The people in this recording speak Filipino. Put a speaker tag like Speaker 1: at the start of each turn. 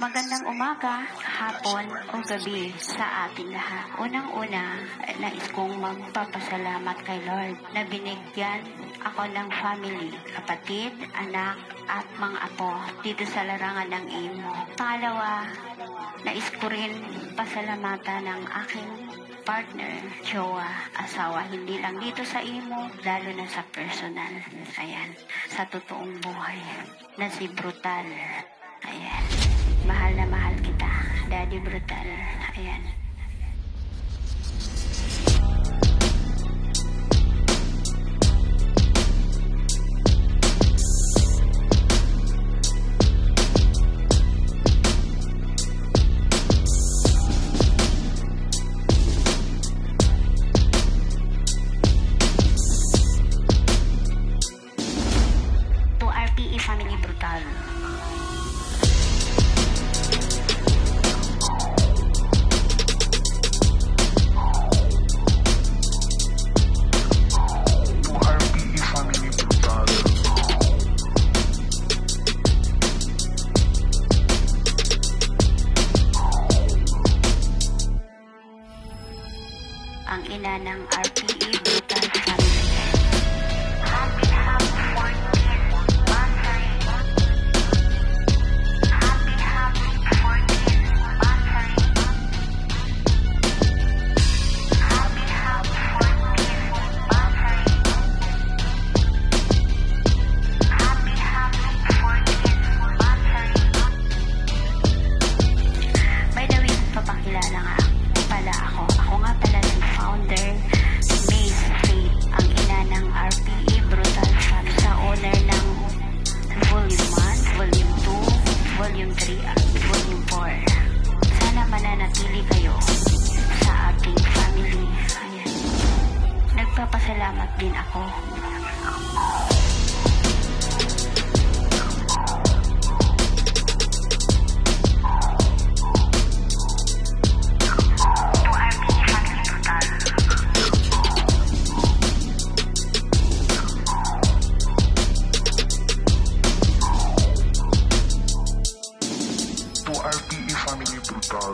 Speaker 1: Magandang umaga, hapon o gabi sa ating lahat. Unang-una, nais kong magpapasalamat kay Lord na binigyan ako ng family, kapatid, anak at mga apo dito sa larangan ng Imo. Pangalawa, nais ko rin pasalamatan ng aking partner, jowa, asawa, hindi lang dito sa Imo, lalo na sa personal. Ayan, sa totoong buhay na si Brutal. Ayan. Mahal na mahal kita, Daddy Brutal. Ayan. To RPE Family Brutal. Ang ina ng RPE Brutal Family. Happy 14th birthday. Happy 14th birthday. Happy 14th birthday. Happy 14th birthday. By the way, papakilala nga pala ako. Ako nga pala si Founder Maze Faith, ang ina ng RPE Brutal Family, sa owner ng Volume 1, Volume 2, Volume 3 at Volume 4. Sana mananatili kayo sa ating family. Ayan. Nagpapasalamat din ako.
Speaker 2: RPE Family Brutal.